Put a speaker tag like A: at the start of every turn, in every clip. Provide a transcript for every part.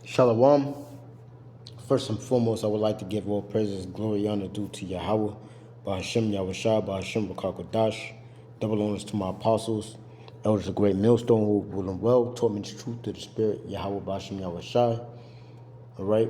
A: Shalom. First and foremost, I would like to give all praises, glory, honor due to Yahweh, Bahashem Yahushua, Bahashem Rakakadash, double honors to my apostles, elders of great millstone who rule and well, taught me the truth through the Spirit, Yahweh, Bahashem Yahushua. All right.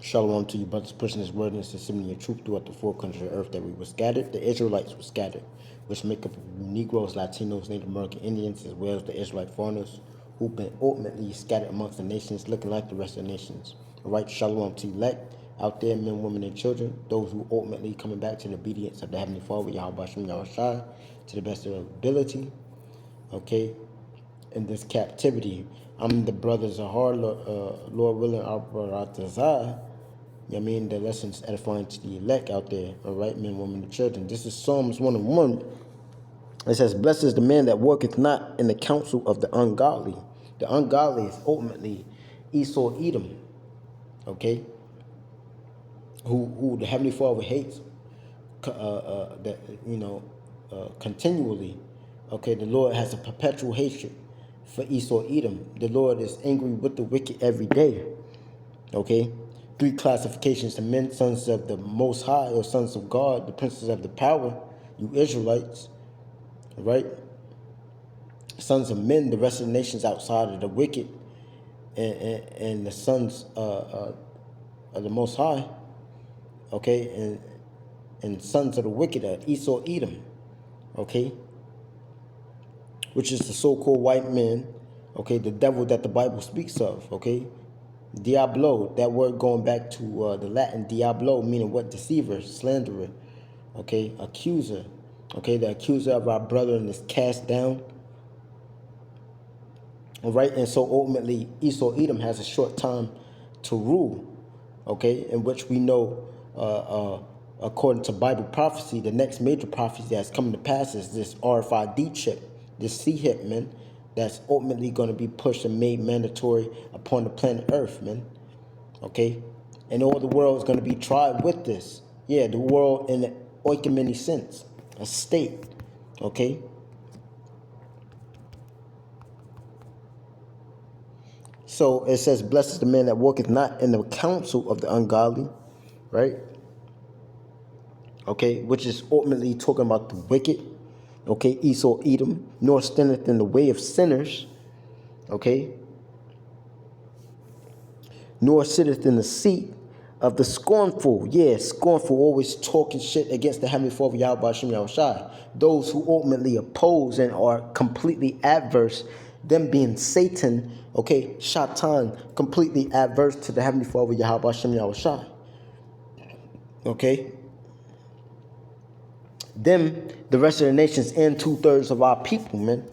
A: Shalom to you, brothers, pushing His word and submitting your truth throughout the four countries of the earth that we were scattered. The Israelites were scattered, which make up Negroes, Latinos, Native American Indians, as well as the Israelite foreigners who've been ultimately scattered amongst the nations, looking like the rest of the nations. All right, shalom to elect out there, men, women, and children, those who ultimately coming back to the obedience of the Heavenly Father, Yahweh Shem Yahushua, to the best of their ability. Okay, in this captivity, I'm the brother Zahar, Lord willing, our brother Atazah. I mean, the lessons edifying to the elect out there, all right, men, women, and children. This is Psalms 1:1. It says, "Blessed is the man that worketh not in the counsel of the ungodly." The ungodly is ultimately Esau, Edom, okay, who the Heavenly Father hates, that continually. Okay, the Lord has a perpetual hatred for Esau, Edom. The Lord is angry with the wicked every day. Okay, three classifications to men: sons of the Most High, or sons of God, the princes of the power, you Israelites, right? Sons of men, the rest of the nations outside of the wicked, and the sons of the Most High, okay, and sons of the wicked, Esau, Edom, okay, which is the so-called white man, okay, the devil that the Bible speaks of, okay. Diablo, that word going back to the Latin diablo, meaning what? Deceiver, slanderer, okay, accuser, okay, the accuser of our brethren is cast down, all right, and so ultimately Esau, Edom has a short time to rule, okay, in which we know, according to Bible prophecy, the next major prophecy that's coming to pass is this RFID chip, this C-hip, man, that's ultimately going to be pushed and made mandatory upon the planet Earth, man. Okay, and all the world is going to be tried with this. Yeah, the world in the oikumene sense, a state. Okay, so it says, "Blessed is the man that walketh not in the counsel of the ungodly," right? Okay, which is ultimately talking about the wicked. Okay, Esau, Edom, nor standeth in the way of sinners. Okay, nor sitteth in the seat of the scornful. Yeah, scornful, always talking shit against the Heavenly Father, Yahweh Shem Yahushai. Those who ultimately oppose and are completely adverse, them being Satan, okay, Shaitan, completely adverse to the Heavenly Father, Yahweh Shem Yahushai. Okay? Them, the rest of the nations, and 2/3 of our people, man,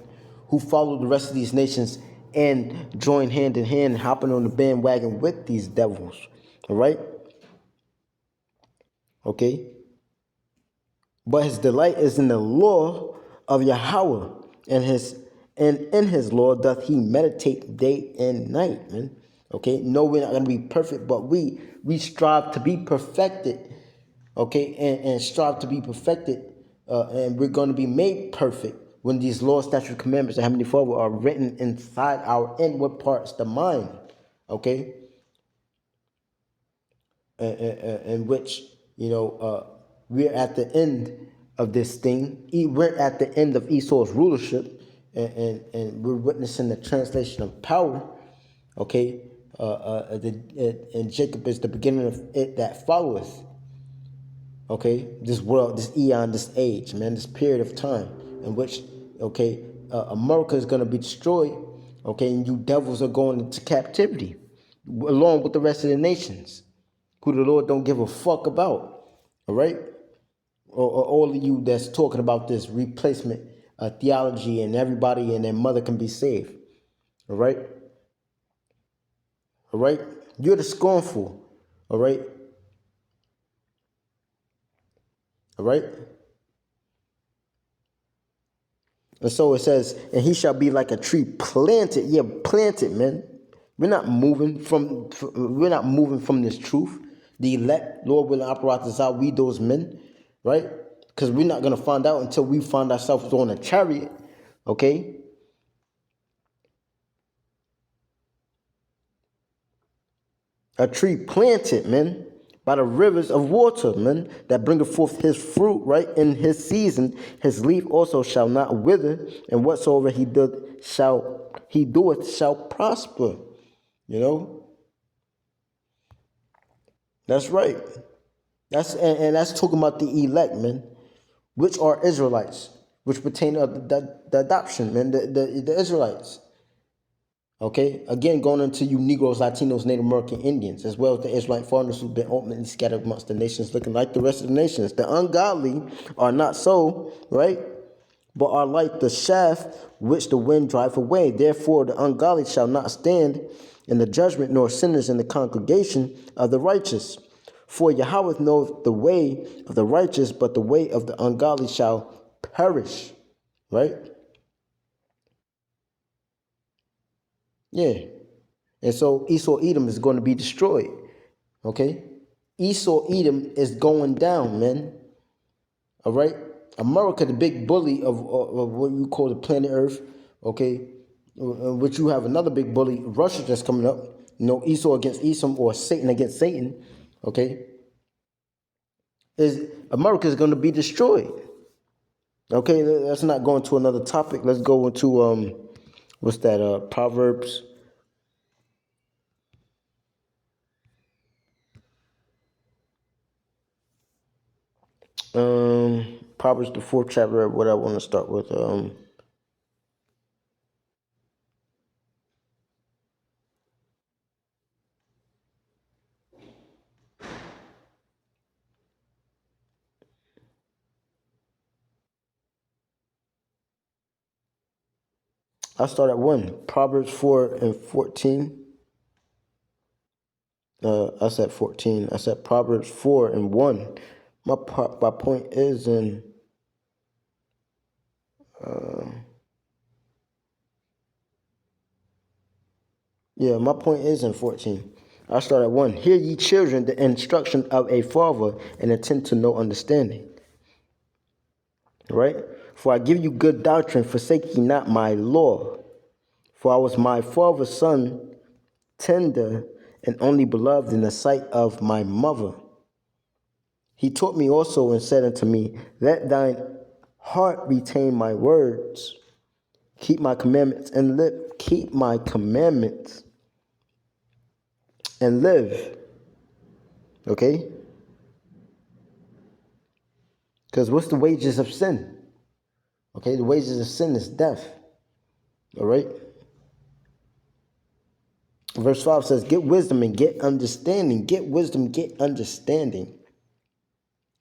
A: who follow the rest of these nations and join hand in hand, hopping on the bandwagon with these devils. All right? Okay? But his delight is in the law of Yahweh, and in his law doth he meditate day and night, man. Okay? No, we're not gonna be perfect, but we strive to be perfected, okay, and strive to be perfected, and we're gonna be made perfect when these laws, statutes, commandments, the Heavenly Father are written inside our inward parts, the mind, okay? In which, we're at the end of this thing. We're at the end of Esau's rulership, and we're witnessing the translation of power, okay? And Jacob is the beginning of it that followeth, okay? This world, this eon, this age, man, this period of time in which, okay, America is going to be destroyed, okay, and you devils are going into captivity along with the rest of the nations who the Lord don't give a fuck about, all right? Or all of you that's talking about this replacement theology and everybody and their mother can be saved, all right? All right? You're the scornful, all right? All right? And so it says, and he shall be like a tree planted. Yeah, planted, man. We're not moving from this truth. The elect, Lord willing, apparatus out, we those men, right? Because we're not gonna find out until we find ourselves on a chariot, okay? A tree planted, man, by the rivers of water, man, that bringeth forth his fruit, right, in his season. His leaf also shall not wither, and whatsoever he doeth shall prosper. You know, that's right. And that's talking about the elect, man, which are Israelites, which pertain to the adoption, man, the Israelites. Okay, again, going into you Negroes, Latinos, Native American Indians, as well as the Israelite foreigners who've been openly scattered amongst the nations, looking like the rest of the nations. The ungodly are not so, right? But are like the shaft which the wind drive away. Therefore, the ungodly shall not stand in the judgment, nor sinners in the congregation of the righteous. For Yahweh knoweth the way of the righteous, but the way of the ungodly shall perish, right? Yeah. And so Esau Edom is going to be destroyed. Okay? Esau Edom is going down, man. All right? America, the big bully of what you call the planet Earth, okay? Which you have another big bully, Russia, that's coming up. You know, Esau against Esau, or Satan against Satan, okay? Is America is going to be destroyed. Okay, let's not go into another topic. Let's go into what's that? Proverbs. Proverbs the fourth chapter. What I want to start with. I start at 1. Proverbs 4:14. I said 14. I said Proverbs 4:1. My point is in my point is in 14. I start at 1. Hear ye children the instruction of a father, and attend to no understanding. Right? For I give you good doctrine, forsake ye not my law. For I was my father's son, tender and only beloved in the sight of my mother. He taught me also and said unto me, let thine heart retain my words. Keep my commandments and live. Keep my commandments and live. Okay? Because what's the wages of sin? Okay, the wages of sin is death. All right? Verse 5 says, get wisdom and get understanding. Get wisdom, get understanding.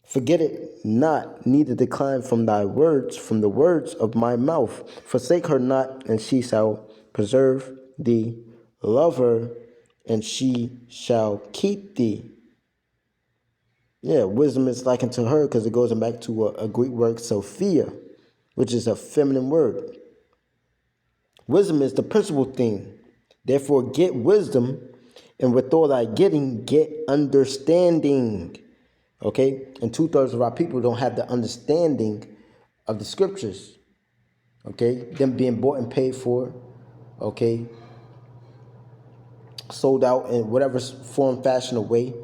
A: Forget it not, neither decline from thy words, from the words of my mouth. Forsake her not, and she shall preserve thee. Love her, and she shall keep thee. Yeah, wisdom is likened to her because it goes back to a Greek word, Sophia, which is a feminine word. Wisdom is the principal thing. Therefore, get wisdom, and with all thy getting, get understanding. Okay? And 2/3 of our people don't have the understanding of the scriptures. Okay? Them being bought and paid for. Okay? Sold out in whatever form, fashion, or way.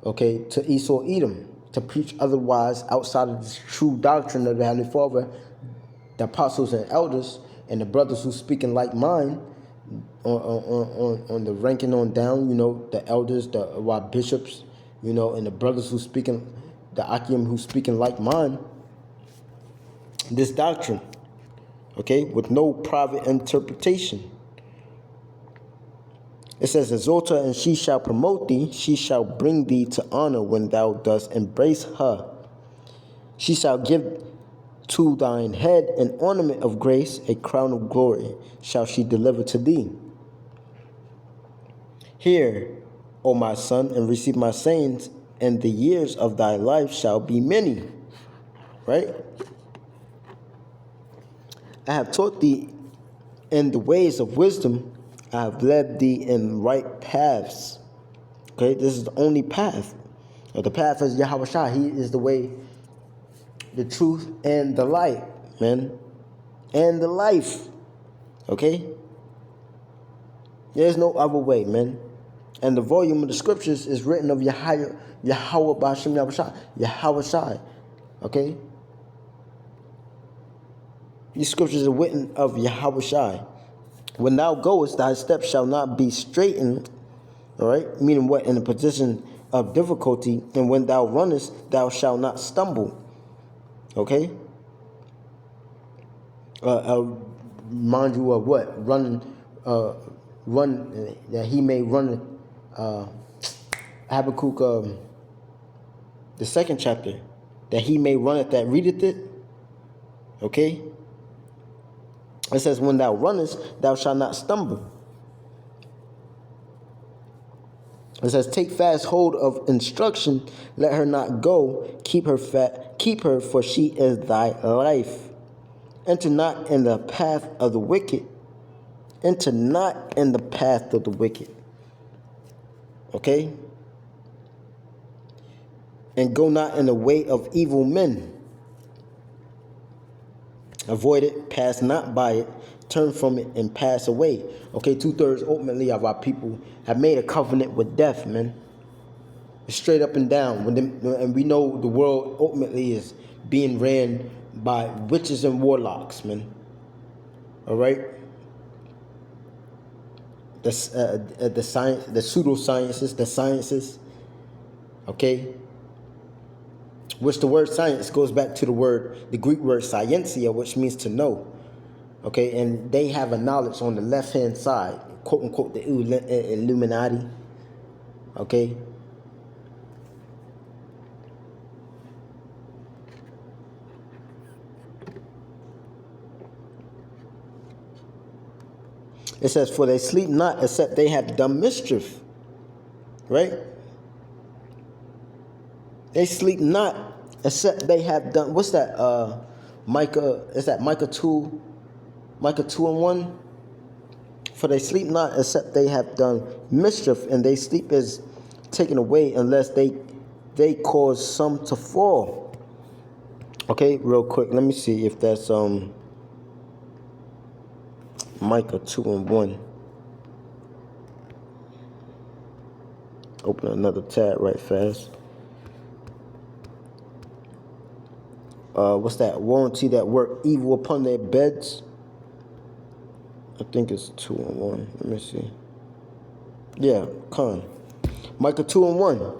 A: Okay? To Esau Edom. To preach otherwise outside of the true doctrine of the Heavenly Father, the apostles and elders, and the brothers who speak in like mind, on the ranking on down, you know, the elders, the bishops, you know, and the brothers who speaking, the Akim who speaking like mind, this doctrine, okay, with no private interpretation. It says, exalt her, and she shall promote thee. She shall bring thee to honor when thou dost embrace her. She shall give to thine head an ornament of grace, a crown of glory shall she deliver to thee. Hear, O my son, and receive my sayings, and the years of thy life shall be many. Right? I have taught thee in the ways of wisdom. I have led thee in right paths. Okay, this is the only path. The path is Yahweh Shah. He is the way, the truth, and the light, man. And the life. Okay? There's no other way, man. And the volume of the scriptures is written of Yahweh Ba'ashem Yahweh Shai. Okay? These scriptures are written of Yahweh Shai. When thou goest, thy steps shall not be straitened. All right? Meaning what? In a position of difficulty. And when thou runnest, thou shalt not stumble. Okay? Remind you of what? Run that he may run. Habakkuk, the 2nd chapter, that he may run it that readeth it. Okay? It says, when thou runnest, thou shalt not stumble. It says, take fast hold of instruction, let her not go, keep her, for she is thy life. Enter not in the path of the wicked. Enter not in the path of the wicked. Okay? And go not in the way of evil men. Avoid it, pass not by it, turn from it, and pass away. Okay, 2/3 ultimately of our people have made a covenant with death, man. Straight up and down. And we know the world ultimately is being ran by witches and warlocks, man. All right? The pseudosciences, the sciences, okay? Which the word science goes back to the Greek word scientia, which means to know. Okay, and they have a knowledge on the left-hand side, quote unquote, the Illuminati. Okay. It says, for they sleep not except they have done mischief. Right? They sleep not except they have done, what's that? Micah, is that Micah 2? Micah 2:1? For they sleep not except they have done mischief, and they sleep is taken away unless they cause some to fall. Okay, real quick, let me see if that's Micah 2:1. Open another tab right fast. What's that? Warranty that work evil upon their beds. I think it's 2:1. Let me see. Yeah, Micah 2:1.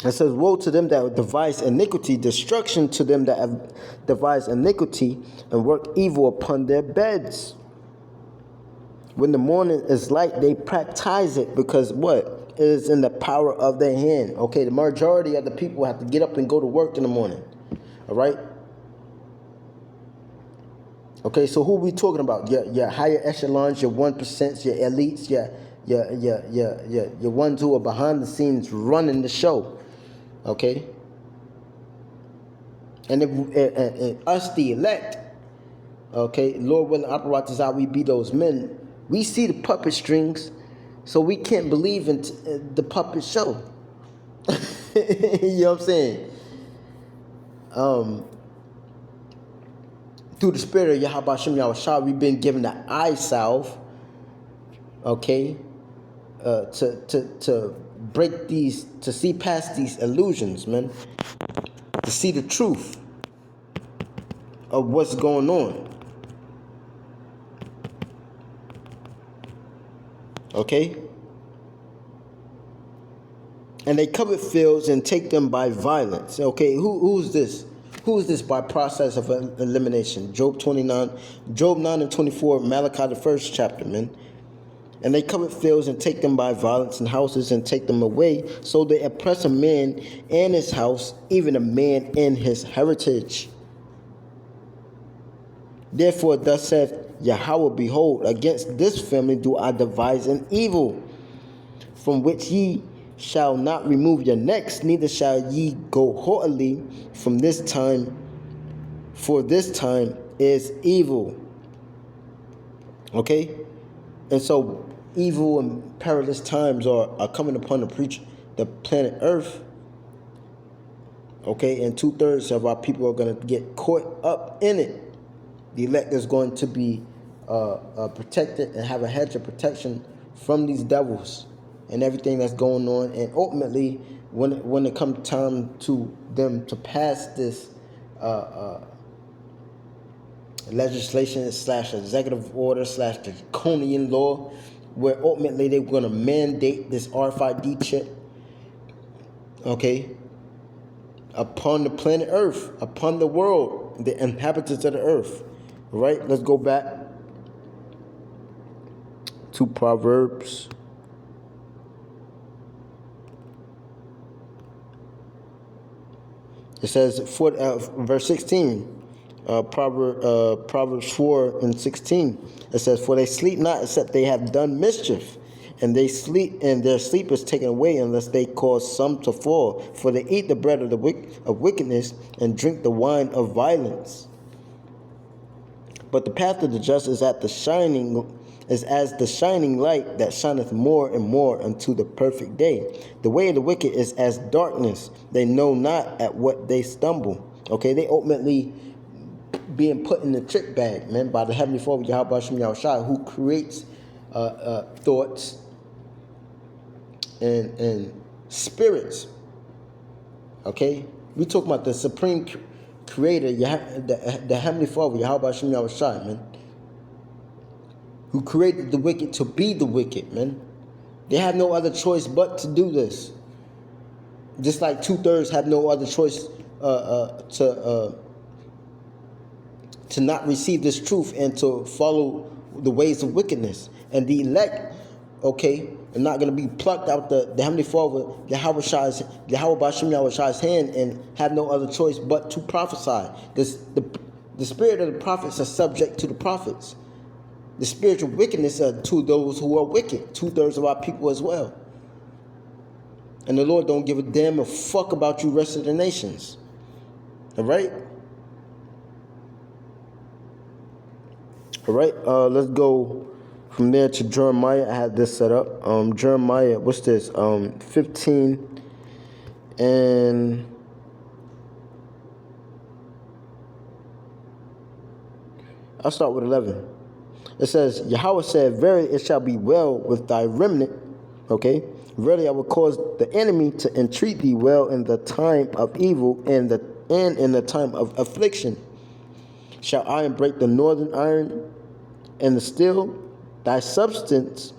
A: It says, woe to them that devise iniquity, destruction to them that have devised iniquity and work evil upon their beds. When the morning is light, they practice it because what? It is in the power of their hand. Okay, the majority of the people have to get up and go to work in the morning. All right? Okay, so who are we talking about? Your higher echelons, your 1%, your elites, your ones who are behind the scenes running the show. Okay? And us, the elect, okay, Lord willing, operators out, we be those men. We see the puppet strings, so we can't believe in the puppet show. You know what I'm saying? Through the spirit of Yahweh Shem Yahweh Shah, we've been given the eye salve, okay, to break these, to see past these illusions, man, to see the truth of what's going on. Okay? And they covet fields and take them by violence. Okay, who's this? Who is this by process of elimination? Job 9:24, Malachi the 1st chapter, man. And they covet fields and take them by violence, and houses and take them away. So they oppress a man and his house, even a man and his heritage. Therefore thus saith Yahweh, behold, against this family do I devise an evil, from which ye shall not remove your necks, neither shall ye go haughtily from this time, for this time is evil. Okay? And so evil and perilous times are coming upon the planet Earth. Okay? And 2/3 of our people are going to get caught up in it. The elect is going to be protected and have a hedge of protection from these devils. and everything that's going on. And ultimately, when it comes time to them to pass this legislation / executive order / draconian law, where ultimately they're going to mandate this RFID chip, okay, upon the planet Earth, upon the world, the inhabitants of the earth. Right? Let's go back to Proverbs. It says, verse 16, Proverbs 4:16. It says, "For they sleep not, except they have done mischief, and they sleep, and their sleep is taken away, unless they cause some to fall. For they eat the bread of wickedness, and drink the wine of violence. But the path of the just is as the shining light that shineth more and more unto the perfect day. The way of the wicked is as darkness; they know not at what they stumble." Okay, they ultimately being put in the trick bag, man, by the Heavenly Father, Yahweh Shem Yahushua, who creates thoughts and spirits. Okay, we talking about the supreme creator, the Heavenly Father, Yahweh Shem Yahushua, man, who created the wicked to be the wicked, man. They have no other choice but to do this. Just like 2/3 have no other choice to not receive this truth and to follow the ways of wickedness. And the elect, okay, are not going to be plucked out the Heavenly Father, Yahweh Bashim Yahweh's hand, and have no other choice but to prophesy. The spirit of the prophets are subject to the prophets. The spiritual wickedness are to those who are wicked, 2/3 of our people as well. And the Lord don't give a damn a fuck about you rest of the nations. All right? All right, let's go from there to Jeremiah. I had this set up. Jeremiah, what's this? 15 and I'll start with 11. It says, Yahweh said, "Verily it shall be well with thy remnant." Okay? "Verily I will cause the enemy to entreat thee well in the time of evil, and in the time of affliction. Shall iron break the northern iron and the steel? Thy substance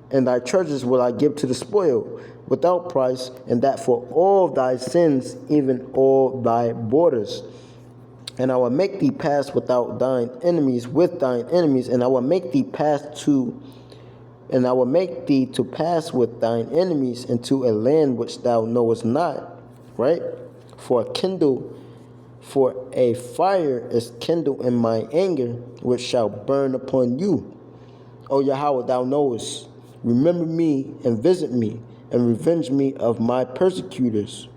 A: and thy treasures will I give to the spoil without price, and that for all thy sins, even all thy borders. And I will make thee pass without thine enemies, with thine enemies, and I will make thee to pass with thine enemies into a land which thou knowest not." Right? For a fire is kindled in my anger, which shall burn upon you. O Yahweh, thou knowest. Remember me and visit me, and revenge me of my persecutors.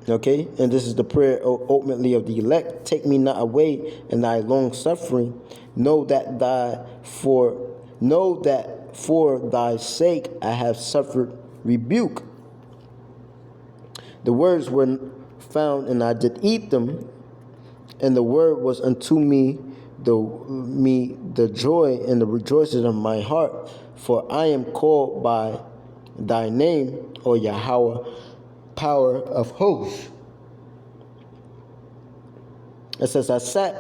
A: Okay, and this is the prayer ultimately of the elect. "Take me not away in thy long suffering. Know that for thy sake I have suffered rebuke. The words were found, and I did eat them, and the word was unto me the joy and the rejoicing of my heart. For I am called by thy name, O Yahweh, power of hosts." It says, "I sat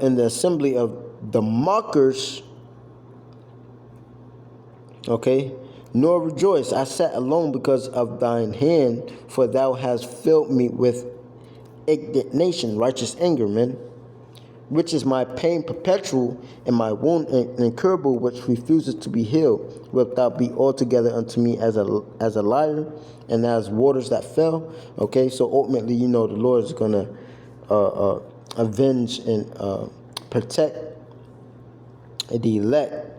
A: in the assembly of the mockers," okay, "nor rejoice. I sat alone because of thine hand, for thou hast filled me with indignation," righteous anger, man, "which is my pain perpetual, and my wound incurable, which refuses to be healed. Wilt thou be altogether unto me as a liar, and as waters that fell?" Okay, so ultimately, the Lord is going to avenge and protect the elect,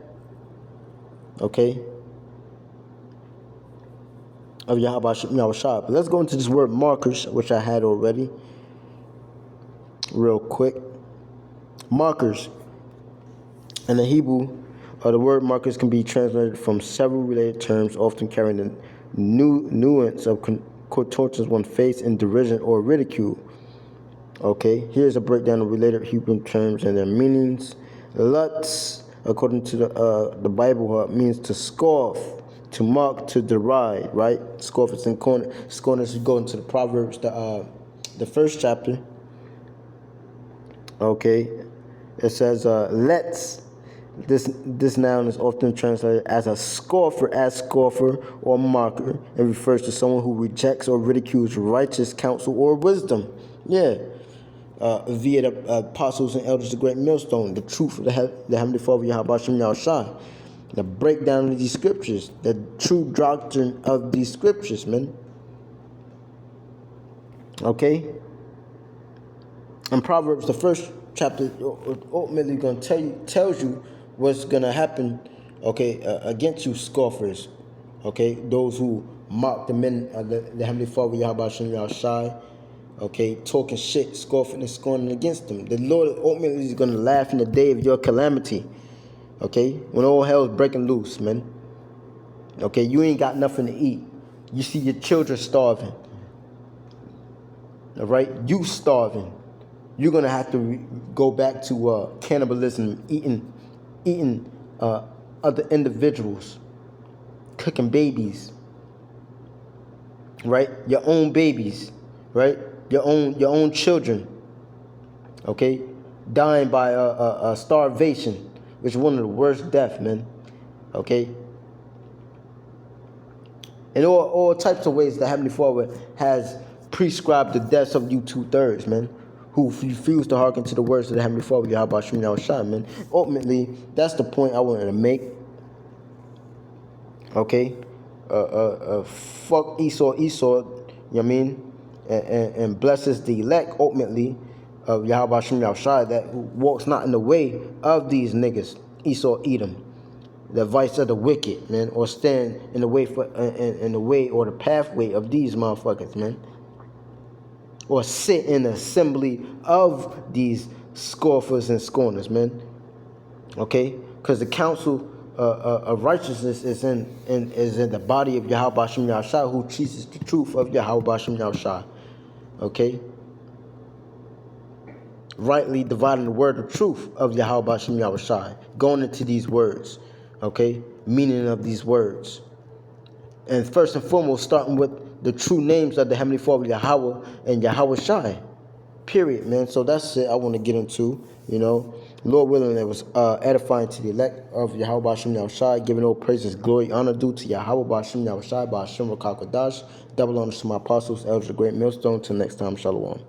A: okay, of Yahweh Yahushua. But let's go into this word markers, which I had already, real quick. Markers. In the Hebrew, the word markers can be translated from several related terms, often carrying the nuance of contortions one face in derision or ridicule. Okay, here's a breakdown of related Hebrew terms and their meanings. Lutz, according to the Bible, means to scoff, to mock, to deride, right? Scoff is in corner. Scorn is go into the Proverbs, the first chapter. Okay, it says, let's. This noun is often translated as a scoffer or mocker, and refers to someone who rejects or ridicules righteous counsel or wisdom. Yeah. Via the apostles and elders, the great millstone, the truth of the Heavenly Father, Yahweh Shem Yahushua, the breakdown of these scriptures, the true doctrine of these scriptures, man. Okay? And Proverbs, the first chapter, ultimately going to tells you what's going to happen, okay, against you scoffers, okay, those who mock the men of the Heavenly Father, Yahweh Shem Yahushua, okay, talking shit, scoffing and scorning against them. The Lord ultimately is going to laugh in the day of your calamity, okay, when all hell is breaking loose, man. Okay, you ain't got nothing to eat. You see your children starving, all right, you starving. You're going to have to go back to cannibalism, eating other individuals, cooking babies, right? Your own babies, right? Your own children, okay? Dying by starvation, which is one of the worst deaths, man, okay? In all types of ways, the Heavenly Father has prescribed the deaths of you 2/3, man, who refuse to hearken to the words of the Heavenly Father, Yahweh Shem Yahushua, man. Ultimately, that's the point I wanted to make. Okay? Fuck Esau, you know what I mean? And blesses the elect, ultimately, of Yahweh Shem Yahushua, that walks not in the way of these niggas, Esau, Edom, the vice of the wicked, man, or stand in the way in the way or the pathway of these motherfuckers, man. Or sit in the assembly of these scoffers and scorners, man. Okay? Because the counsel of righteousness is in the body of Yahweh Shem Yahushua, who teaches the truth of Yahweh Shem Yahushua. Okay? Rightly dividing the word of truth of Yahweh Shem Yahushua. Going into these words. Okay? Meaning of these words. And first and foremost, starting with the true names of the Heavenly Father, Yahweh and Yahweh Shai. Period, man. So that's it I want to get into, you know. Lord willing, it was edifying to the elect of Yahweh Shem Yahushua, giving all praises, glory, honor due to Yahweh Shem Yahushua, by Hashem Rakakadash. Double honors to my apostles, elders, the great millstone. Till next time, shalom.